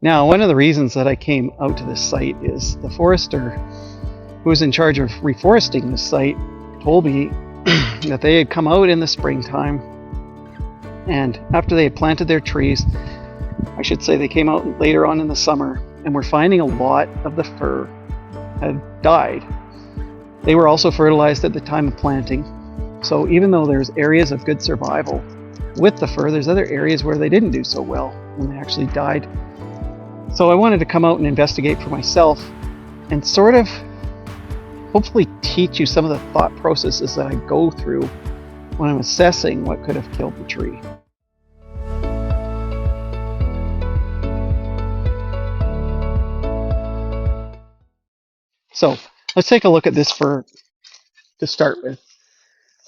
Now, one of the reasons that I came out to this site is the forester who was in charge of reforesting this site told me that they had come out in the springtime, and after they had planted their trees, I should say they came out later on in the summer, and were finding a lot of the fir had died. They were also fertilized at the time of planting, so even though there's areas of good survival with the fir, there's other areas where they didn't do so well when they actually died. So I wanted to come out and investigate for myself and sort of hopefully teach you some of the thought processes that I go through when I'm assessing what could have killed the tree. So let's take a look at this fir to start with.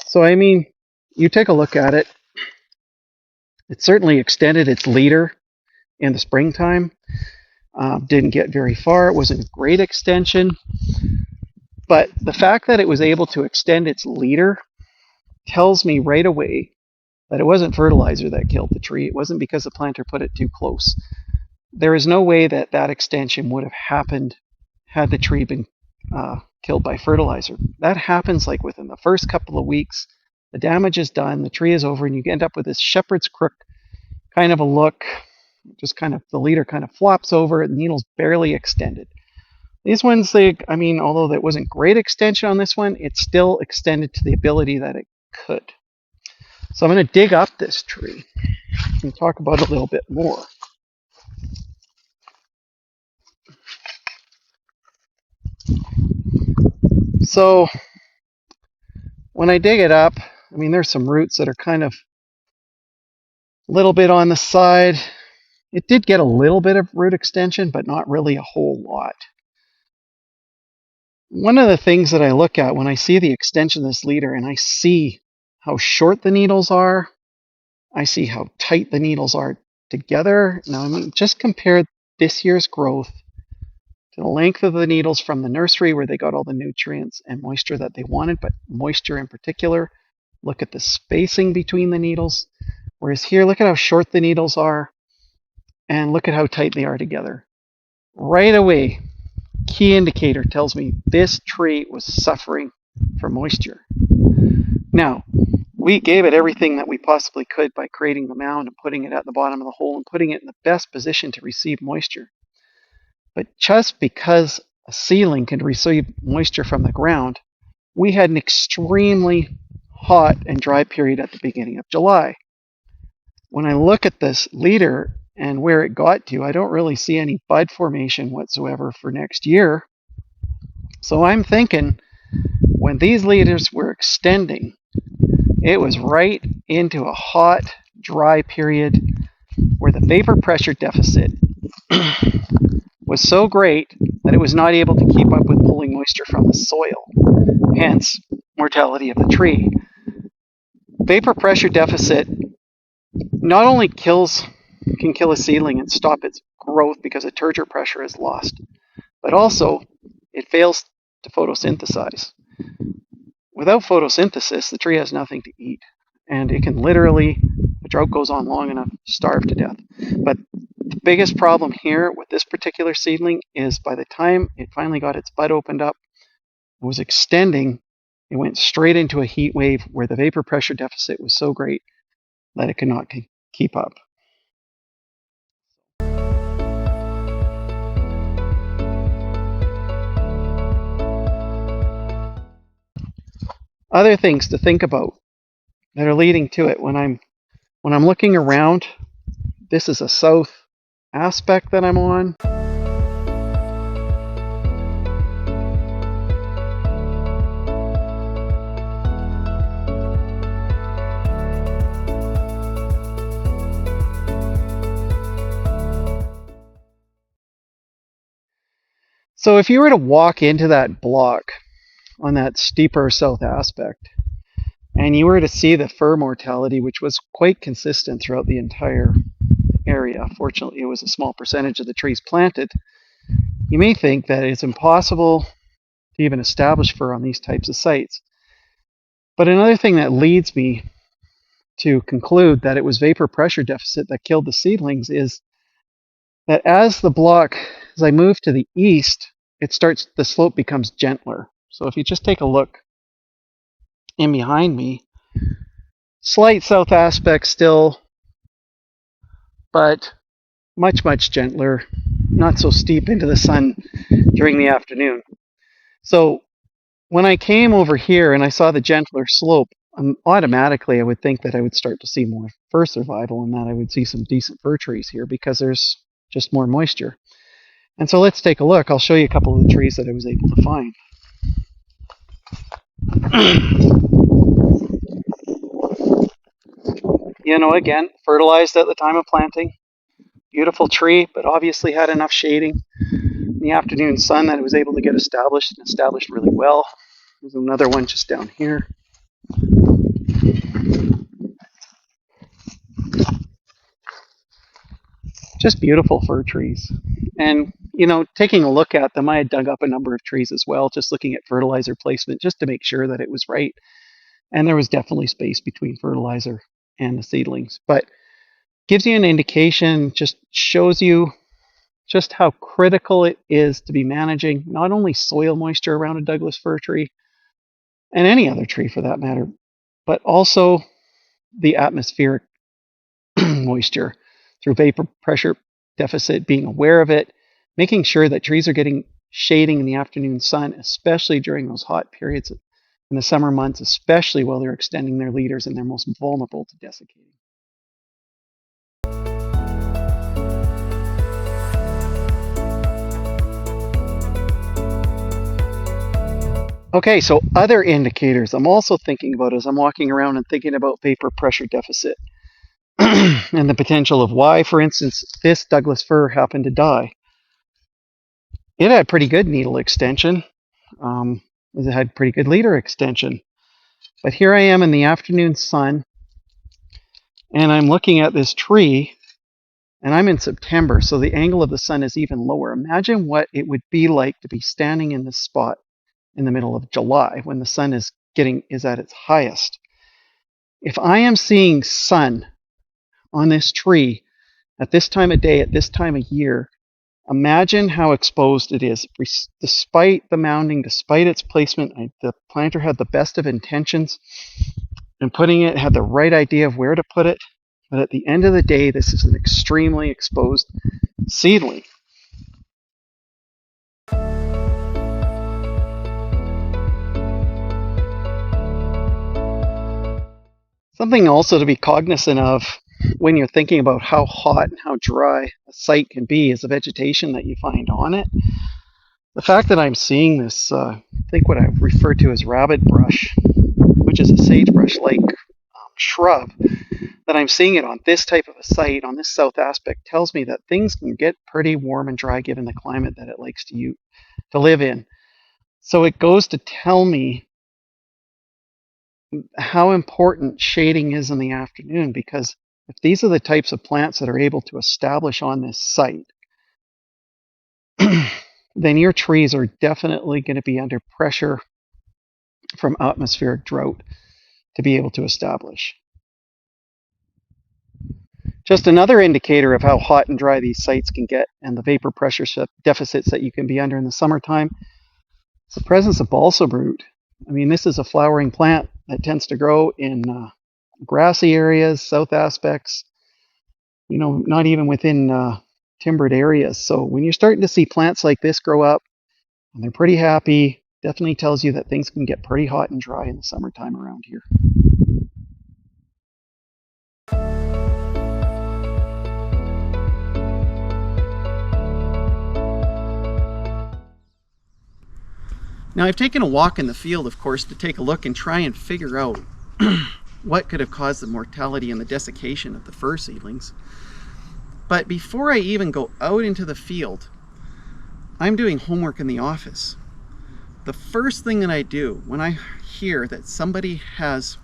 So I mean, you take a look at it, it certainly extended its leader in the springtime. Didn't get very far. It wasn't a great extension. But the fact that it was able to extend its leader tells me right away that it wasn't fertilizer that killed the tree. It wasn't because the planter put it too close. There is no way that that extension would have happened had the tree been killed by fertilizer. That happens like within the first couple of weeks. The damage is done, the tree is over, and you end up with this shepherd's crook kind of a look. Just kind of, the leader kind of flops over, the needle's barely extended. These ones, although that wasn't great extension on this one, it still extended to the ability that it could. So I'm going to dig up this tree and talk about it a little bit more. So when I dig it up, there's some roots that are kind of a little bit on the side. It did get a little bit of root extension, but not really a whole lot. One of the things that I look at when I see the extension of this leader and I see how short the needles are, I see how tight the needles are together. Now, just compare this year's growth to the length of the needles from the nursery where they got all the nutrients and moisture that they wanted, but moisture in particular. Look at the spacing between the needles. Whereas here, look at how short the needles are and look at how tight they are together. Right away, key indicator tells me this tree was suffering from moisture. Now, we gave it everything that we possibly could by creating the mound and putting it at the bottom of the hole and putting it in the best position to receive moisture. But just because a seedling can receive moisture from the ground, we had an extremely hot and dry period at the beginning of July. When I look at this leader and where it got to, I don't really see any bud formation whatsoever for next year. So I'm thinking when these leaders were extending, it was right into a hot, dry period where the vapor pressure deficit was so great that it was not able to keep up with pulling moisture from the soil, hence mortality of the tree. Vapor pressure deficit not only can kill a seedling and stop its growth because a turgor pressure is lost, but also it fails to photosynthesize. Without photosynthesis, the tree has nothing to eat, and it can literally, the drought goes on long enough, starve to death. But the biggest problem here with this particular seedling is by the time it finally got its bud opened up, it was extending, it went straight into a heat wave where the vapor pressure deficit was so great that it could not keep up. Other things to think about that are leading to it when I'm looking around, this is a south aspect that I'm on. So if you were to walk into that block on that steeper south aspect, and you were to see the fir mortality, which was quite consistent throughout the entire area, fortunately it was a small percentage of the trees planted, you may think that it's impossible to even establish fir on these types of sites. But another thing that leads me to conclude that it was vapor pressure deficit that killed the seedlings is that as I move to the east, the slope becomes gentler. So if you just take a look in behind me, slight south aspect still, but much, much gentler, not so steep into the sun during the afternoon. So when I came over here and I saw the gentler slope, automatically I would think that I would start to see more fir survival and that I would see some decent fir trees here because there's just more moisture. And so let's take a look. I'll show you a couple of the trees that I was able to find. Again, fertilized at the time of planting. Beautiful tree, but obviously had enough shading in the afternoon sun that it was able to get established really well. There's another one just down here. Just beautiful fir trees. And, taking a look at them, I had dug up a number of trees as well, just looking at fertilizer placement, just to make sure that it was right. And there was definitely space between fertilizer and the seedlings. But gives you an indication, just shows you just how critical it is to be managing not only soil moisture around a Douglas-fir tree, and any other tree for that matter, but also the atmospheric moisture through vapor pressure deficit, being aware of it, making sure that trees are getting shading in the afternoon sun, especially during those hot periods in the summer months, especially while they're extending their leaders and they're most vulnerable to desiccating. Okay, so other indicators I'm also thinking about as I'm walking around and thinking about vapor pressure deficit and the potential of why, for instance, this Douglas-fir happened to die. It had pretty good needle extension. It had pretty good leader extension. But here I am in the afternoon sun, and I'm looking at this tree, and I'm in September, so the angle of the sun is even lower. Imagine what it would be like to be standing in this spot in the middle of July when the sun is at its highest. If I am seeing sun on this tree at this time of day, at this time of year, imagine how exposed it is. Despite the mounding, despite its placement, the planter had the best of intentions in putting it, had the right idea of where to put it. But at the end of the day, this is an extremely exposed seedling. Something also to be cognizant of when you're thinking about how hot and how dry a site can be is the vegetation that you find on it. The fact that I'm seeing this, I think what I refer to as rabbit brush, which is a sagebrush-like shrub, that I'm seeing it on this type of a site, on this south aspect, tells me that things can get pretty warm and dry given the climate that it likes to live in. So it goes to tell me how important shading is in the afternoon, because if these are the types of plants that are able to establish on this site, then your trees are definitely going to be under pressure from atmospheric drought to be able to establish. Just another indicator of how hot and dry these sites can get and the vapor pressure deficits that you can be under in the summertime is the presence of balsam root. I mean, this is a flowering plant that tends to grow in grassy areas, south aspects, not even within timbered areas. So when you're starting to see plants like this grow up and they're pretty happy, definitely tells you that things can get pretty hot and dry in the summertime around here. Now, I've taken a walk in the field, of course, to take a look and try and figure out what could have caused the mortality and the desiccation of the fir seedlings. But before I even go out into the field, I'm doing homework in the office. The first thing that I do when I hear that somebody has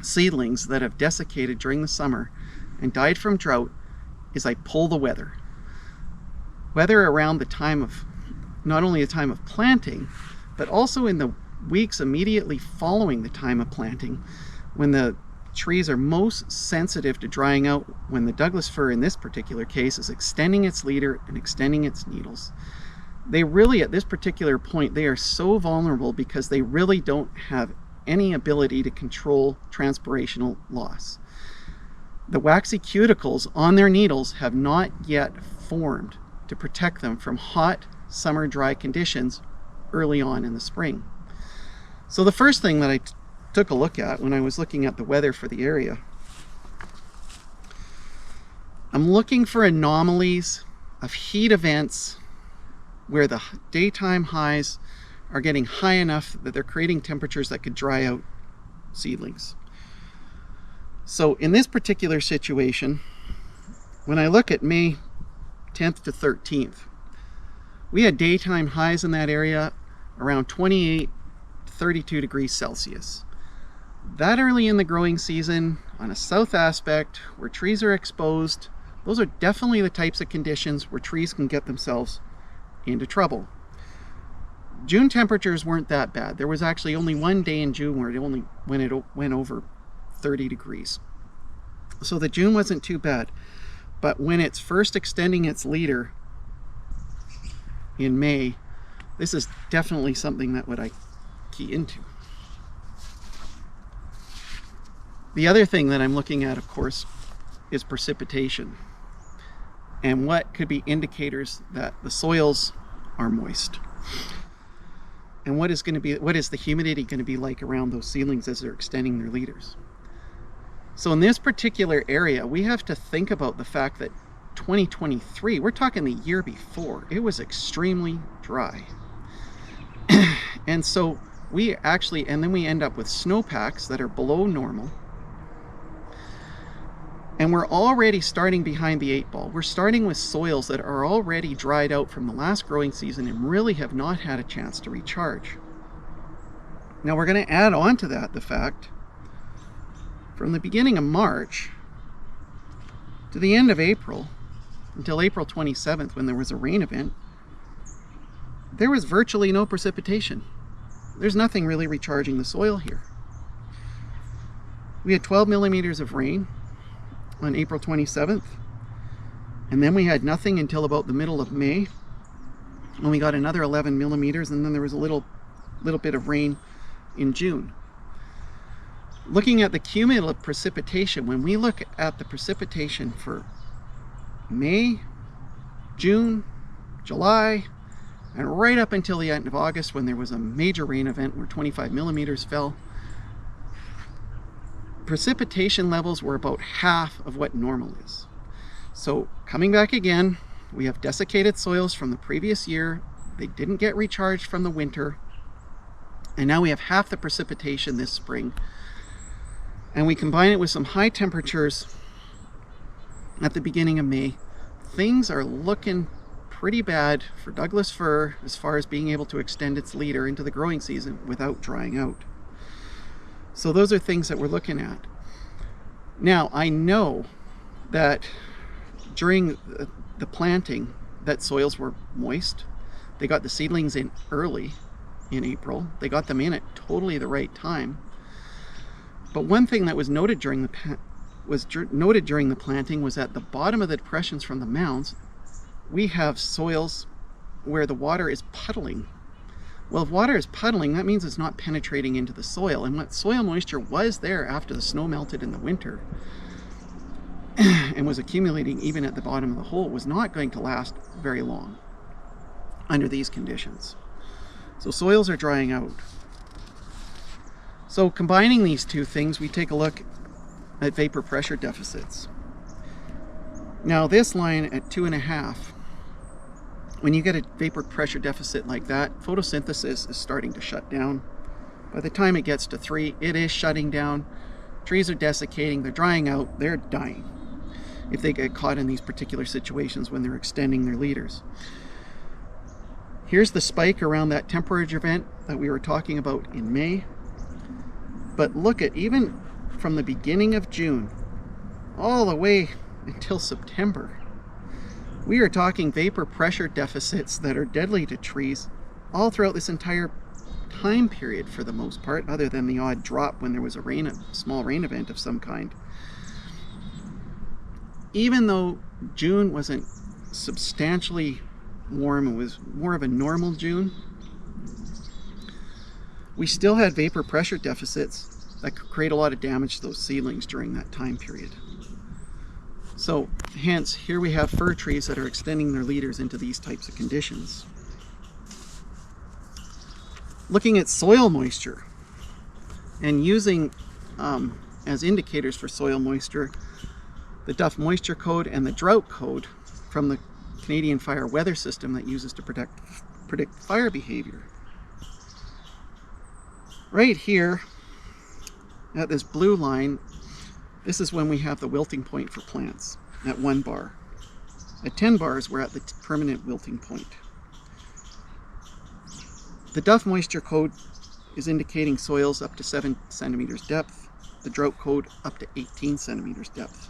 seedlings that have desiccated during the summer and died from drought is I pull the weather. Weather around the time of, not only the time of planting, but also in the weeks immediately following the time of planting, when the trees are most sensitive to drying out when the Douglas fir in this particular case is extending its leader and extending its needles. They really, at this particular point, they are so vulnerable because they really don't have any ability to control transpirational loss. The waxy cuticles on their needles have not yet formed to protect them from hot summer dry conditions early on in the spring. So the first thing that I took a look at when I was looking at the weather for the area, I'm looking for anomalies of heat events where the daytime highs are getting high enough that they're creating temperatures that could dry out seedlings. So in this particular situation, when I look at May 10th to 13th, we had daytime highs in that area around 28 to 32 degrees Celsius. That early in the growing season, on a south aspect where trees are exposed, those are definitely the types of conditions where trees can get themselves into trouble. June temperatures weren't that bad. There was actually only one day in June where it went over 30 degrees. So the June wasn't too bad. But when it's first extending its leader in May, this is definitely something that I key into. The other thing that I'm looking at, of course, is precipitation and what could be indicators that the soils are moist. And what is the humidity going to be like around those seedlings as they're extending their leaders? So in this particular area, we have to think about the fact that 2023, we're talking the year before, it was extremely dry. And so then we end up with snowpacks that are below normal. And we're already starting behind the 8 ball. We're starting with soils that are already dried out from the last growing season and really have not had a chance to recharge. Now we're going to add on to that the fact from the beginning of March to the end of April, until April 27th when there was a rain event, there was virtually no precipitation. There's nothing really recharging the soil here. We had 12 millimeters of rain on April 27th, and then we had nothing until about the middle of May when we got another 11 millimeters, and then there was a little bit of rain in June. Looking at the cumulative precipitation, when we look at the precipitation for May, June, July, and right up until the end of August when there was a major rain event where 25 millimeters fell, precipitation levels were about half of what normal is. So coming back again, we have desiccated soils from the previous year. They didn't get recharged from the winter. And now we have half the precipitation this spring. And we combine it with some high temperatures at the beginning of May. Things are looking pretty bad for Douglas fir as far as being able to extend its leader into the growing season without drying out. So those are things that we're looking at. Now, I know that during the planting that soils were moist. They got the seedlings in early in April. They got them in at totally the right time. But one thing that was noted during the planting was at the bottom of the depressions from the mounds, we have soils where the water is puddling. Well, if water is puddling, that means it's not penetrating into the soil. And what soil moisture was there after the snow melted in the winter and was accumulating even at the bottom of the hole was not going to last very long under these conditions. So soils are drying out. So combining these two things, we take a look at vapor pressure deficits. Now this line at 2.5, when you get a vapor pressure deficit like that, photosynthesis is starting to shut down. By the time it gets to 3, it is shutting down. Trees are desiccating, they're drying out, they're dying if they get caught in these particular situations when they're extending their leaders. Here's the spike around that temperature event that we were talking about in May. But look at, even from the beginning of June all the way until September, we are talking vapor pressure deficits that are deadly to trees all throughout this entire time period for the most part, other than the odd drop when there was a small rain event of some kind. Even though June wasn't substantially warm, it was more of a normal June, we still had vapor pressure deficits that could create a lot of damage to those seedlings during that time period. So hence, here we have fir trees that are extending their leaders into these types of conditions. Looking at soil moisture and using as indicators for soil moisture the Duff Moisture Code and the Drought Code from the Canadian Fire Weather System that uses to predict fire behavior. Right here at this blue line, this is when we have the wilting point for plants at 1 bar. At 10 bars, we're at the permanent wilting point. The Duff Moisture Code is indicating soils up to 7 centimeters depth, the Drought Code up to 18 centimeters depth.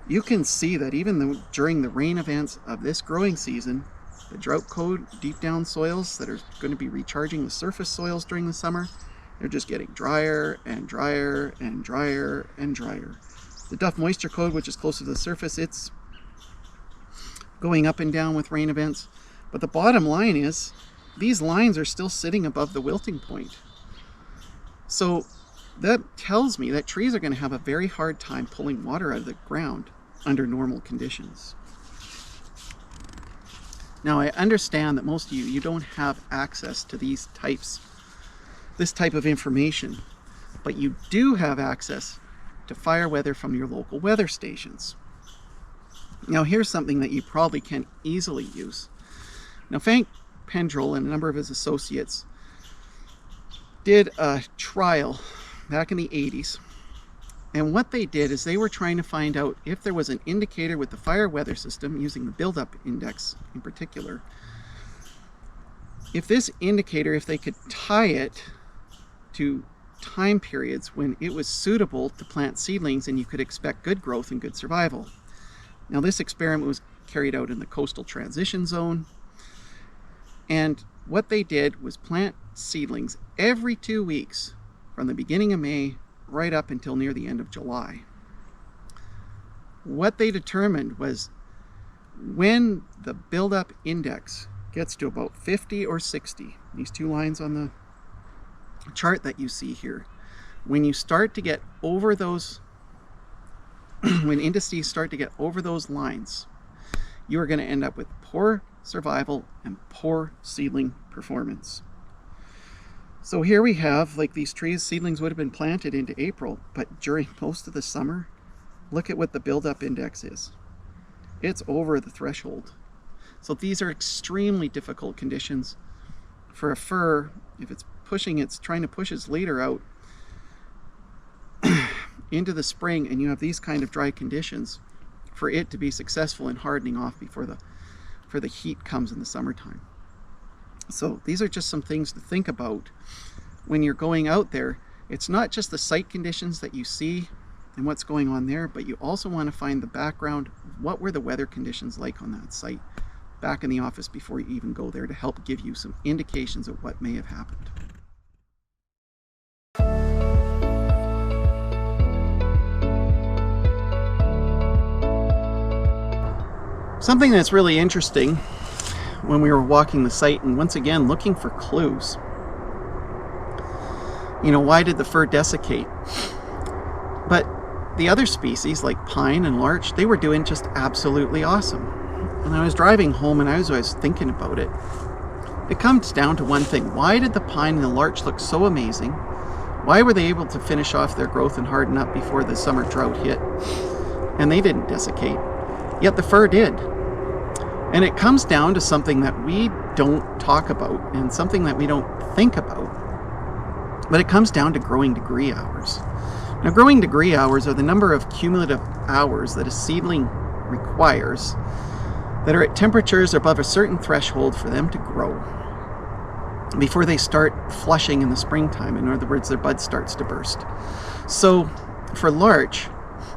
You can see that even though during the rain events of this growing season, the Drought Code deep down soils that are going to be recharging the surface soils during the summer, they're just getting drier and drier and drier and drier. The Duff Moisture Code, which is closer to the surface, it's going up and down with rain events. But the bottom line is, these lines are still sitting above the wilting point. So that tells me that trees are going to have a very hard time pulling water out of the ground under normal conditions. Now, I understand that most of you don't have access to this type of information, but you do have access to fire weather from your local weather stations. Now, here's something that you probably can easily use. Now, Frank Pendrell and a number of his associates did a trial back in the 80s. And what they did is they were trying to find out if there was an indicator with the fire weather system, using the buildup index in particular, if this indicator, if they could tie it to time periods when it was suitable to plant seedlings and you could expect good growth and good survival. Now, this experiment was carried out in the coastal transition zone. And what they did was plant seedlings every 2 weeks from the beginning of May right up until near the end of July. What they determined was when the buildup index gets to about 50 or 60, these two lines on the chart that you see here, when you start to get over those, when indices start to get over those lines, you are going to end up with poor survival and poor seedling performance. So here we have, like, these trees, seedlings would have been planted into April, but during most of the summer, look at what the buildup index is. It's over the threshold. So these are extremely difficult conditions for a fir. If it's trying to push its leader out into the spring, and you have these kind of dry conditions, for it to be successful in hardening off before the heat comes in the summertime. So these are just some things to think about when you're going out there. It's not just the site conditions that you see and what's going on there, but you also want to find the background. What were the weather conditions like on that site back in the office before you even go there, to help give you some indications of what may have happened. Something that's really interesting when we were walking the site, and once again looking for clues. Why did the fir desiccate? But the other species like pine and larch, they were doing just absolutely awesome. And I was driving home and I was thinking about it. It comes down to one thing. Why did the pine and the larch look so amazing? Why were they able to finish off their growth and harden up before the summer drought hit? And they didn't desiccate. Yet the fir did. And it comes down to something that we don't talk about and something that we don't think about. But it comes down to growing degree hours. Now, growing degree hours are the number of cumulative hours that a seedling requires that are at temperatures above a certain threshold for them to grow before they start flushing in the springtime. In other words, their bud starts to burst. So for larch,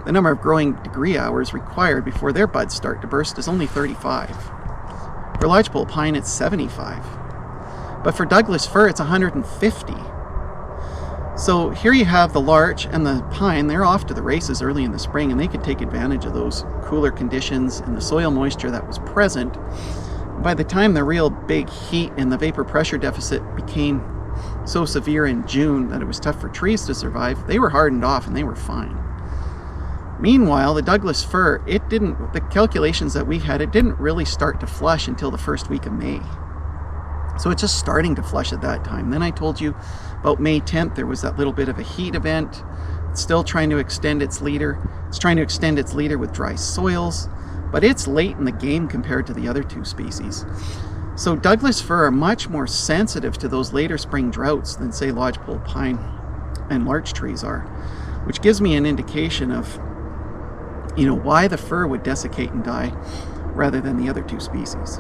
the number of growing degree hours required before their buds start to burst is only 35. For lodgepole pine, it's 75. But for Douglas-fir, it's 150. So here you have the larch and the pine. They're off to the races early in the spring, and they could take advantage of those cooler conditions and the soil moisture that was present. By the time the real big heat and the vapor pressure deficit became so severe in June that it was tough for trees to survive, they were hardened off and they were fine. Meanwhile, the Douglas-fir, the calculations that we had, it didn't really start to flush until the first week of May. So it's just starting to flush at that time. Then I told you about May 10th, there was that little bit of a heat event. It's still trying to extend its leader. It's trying to extend its leader with dry soils, but it's late in the game compared to the other two species. So Douglas-fir are much more sensitive to those later spring droughts than, say, lodgepole pine and larch trees are, which gives me an indication of, why the fir would desiccate and die rather than the other two species.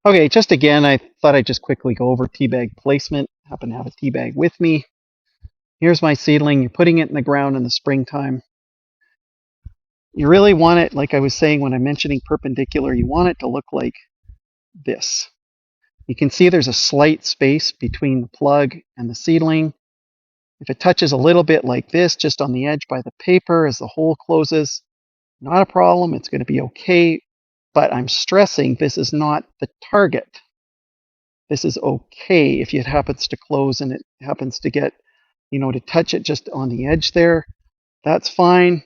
Okay, just again, I thought I'd just quickly go over teabag placement. I happen to have a teabag with me. Here's my seedling. You're putting it in the ground in the springtime. You really want it, like I was saying when I'm mentioning perpendicular, you want it to look like this. You can see there's a slight space between the plug and the seedling. If it touches a little bit like this, just on the edge by the paper as the hole closes, not a problem, it's going to be okay. But I'm stressing this is not the target. This is okay if it happens to close and it happens to get, to touch it just on the edge there. That's fine.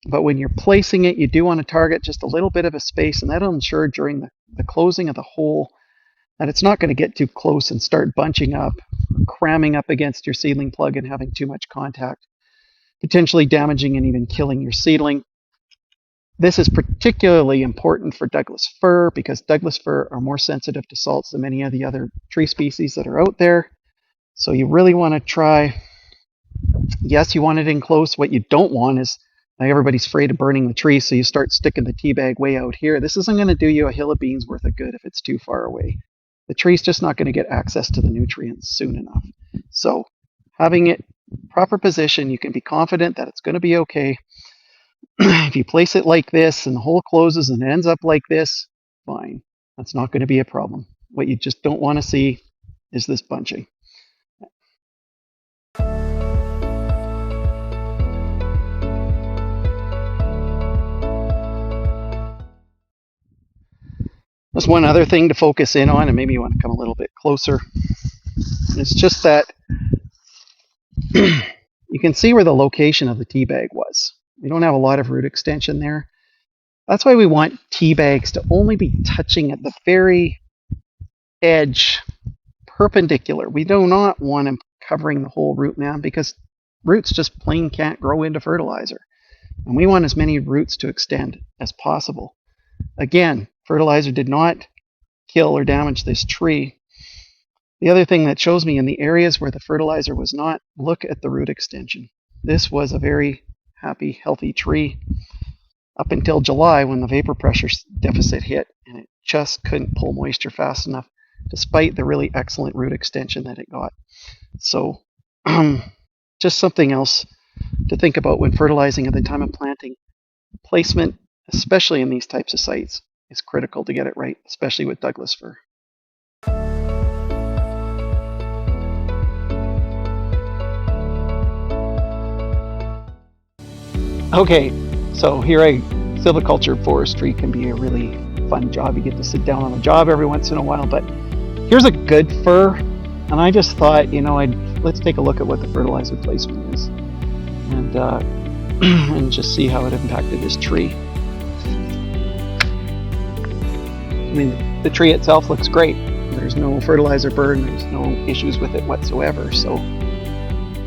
But when you're placing it, you do want to target just a little bit of a space, and that'll ensure during the closing of the hole that it's not going to get too close and start bunching up, or cramming up against your seedling plug and having too much contact, potentially damaging and even killing your seedling. This is particularly important for Douglas-fir because Douglas-fir are more sensitive to salts than many of the other tree species that are out there. So you really want to try, yes, you want it in close. What you don't want is, now everybody's afraid of burning the tree, so you start sticking the teabag way out here. This isn't going to do you a hill of beans worth of good if it's too far away. The tree's just not going to get access to the nutrients soon enough. So having it proper position, you can be confident that it's going to be okay. If you place it like this and the hole closes and it ends up like this, fine. That's not going to be a problem. What you just don't want to see is this bunching. There's one other thing to focus in on, and maybe you want to come a little bit closer. It's just that you can see where the location of the teabag was. We don't have a lot of root extension there. That's why we want teabags to only be touching at the very edge, perpendicular. We do not want them covering the whole root man because roots just plain can't grow into fertilizer. And we want as many roots to extend as possible. Again, fertilizer did not kill or damage this tree. The other thing that shows me in the areas where the fertilizer was not, look at the root extension. This was a very happy, healthy tree up until July when the vapor pressure deficit hit and it just couldn't pull moisture fast enough despite the really excellent root extension that it got. So just something else to think about when fertilizing at the time of planting. placement, especially in these types of sites, is critical to get it right, especially with Douglas-fir. Okay, so here silviculture forestry can be a really fun job. You get to sit down on a job every once in a while, but here's a good fir, and I just thought, let's take a look at what the fertilizer placement is, and and just see how it impacted this tree. I mean, the tree itself looks great. There's no fertilizer burn. There's no issues with it whatsoever. So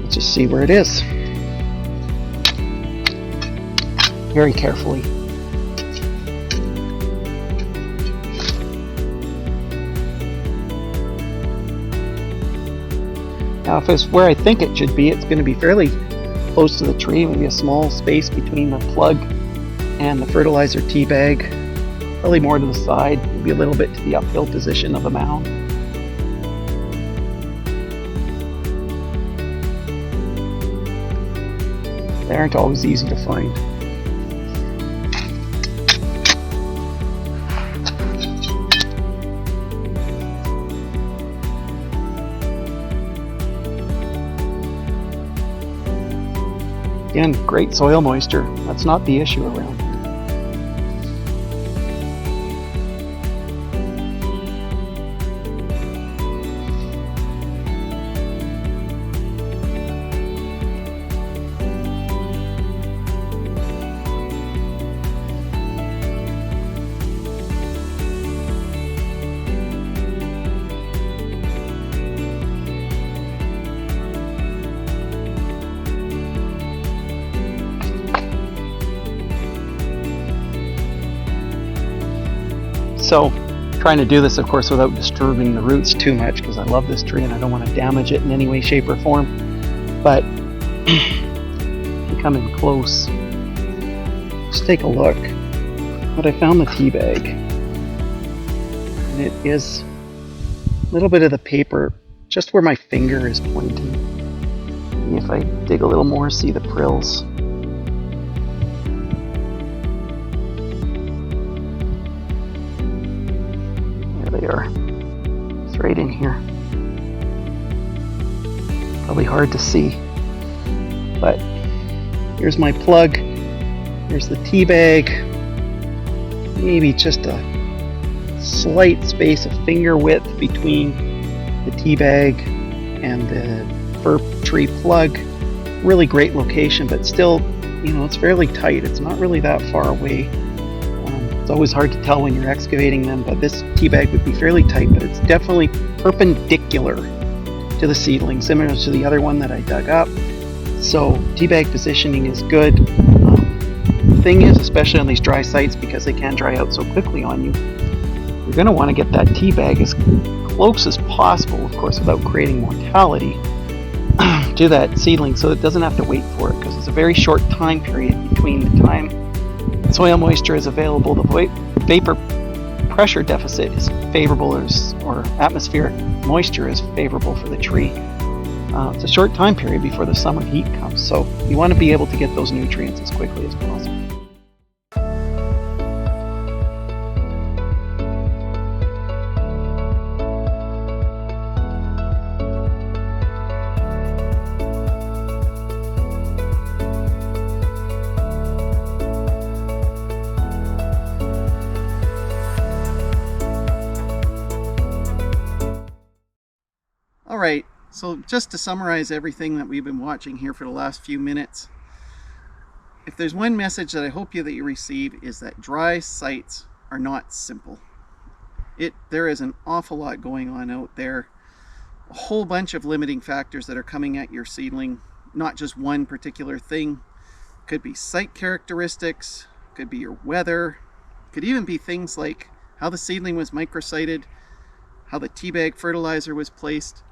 let's just see where it is. Very carefully. Now, if it's where I think it should be, it's going to be fairly close to the tree, maybe a small space between the plug and the fertilizer tea bag, probably more to the side, maybe a little bit to the uphill position of the mound. They aren't always easy to find. Again, great soil moisture. That's not the issue around here. So, trying to do this, of course, without disturbing the roots too much, because I love this tree and I don't want to damage it in any way, shape, or form. But come in close. Let's take a look. But I found the tea bag, and it is a little bit of the paper just where my finger is pointing. And if I dig a little more, see the frills. They are. It's right in here. Probably hard to see, but here's my plug. Here's the tea bag. Maybe just a slight space of finger width between the tea bag and the fir tree plug. Really great location, but still, it's fairly tight. It's not really that far away. It's always hard to tell when you're excavating them, but this tea bag would be fairly tight, but it's definitely perpendicular to the seedling, similar to the other one that I dug up. So tea bag positioning is good. The thing is, especially on these dry sites, because they can dry out so quickly on you, you're going to want to get that tea bag as close as possible, of course, without creating mortality, to that seedling, so it doesn't have to wait for it, because it's a very short time period between the time soil moisture is available, the vapor pressure deficit is favorable, or atmospheric moisture is favorable for the tree. It's a short time period before the summer heat comes, so you want to be able to get those nutrients as quickly as possible. Alright, so just to summarize everything that we've been watching here for the last few minutes, if there's one message that I hope that you receive, is that dry sites are not simple. There is an awful lot going on out there, a whole bunch of limiting factors that are coming at your seedling, not just one particular thing. Could be site characteristics, could be your weather, could even be things like how the seedling was microsited, how the tea bag fertilizer was placed.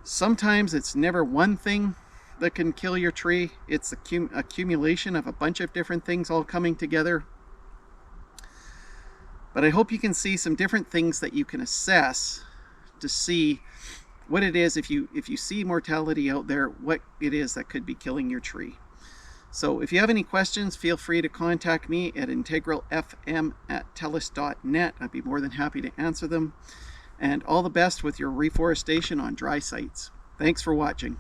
Sometimes it's never one thing that can kill your tree. It's accumulation of a bunch of different things all coming together. But I hope you can see some different things that you can assess to see what it is, if you see mortality out there, what it is that could be killing your tree. So if you have any questions, feel free to contact me at integralfm@telus.net. I'd be more than happy to answer them. And all the best with your reforestation on dry sites. Thanks for watching.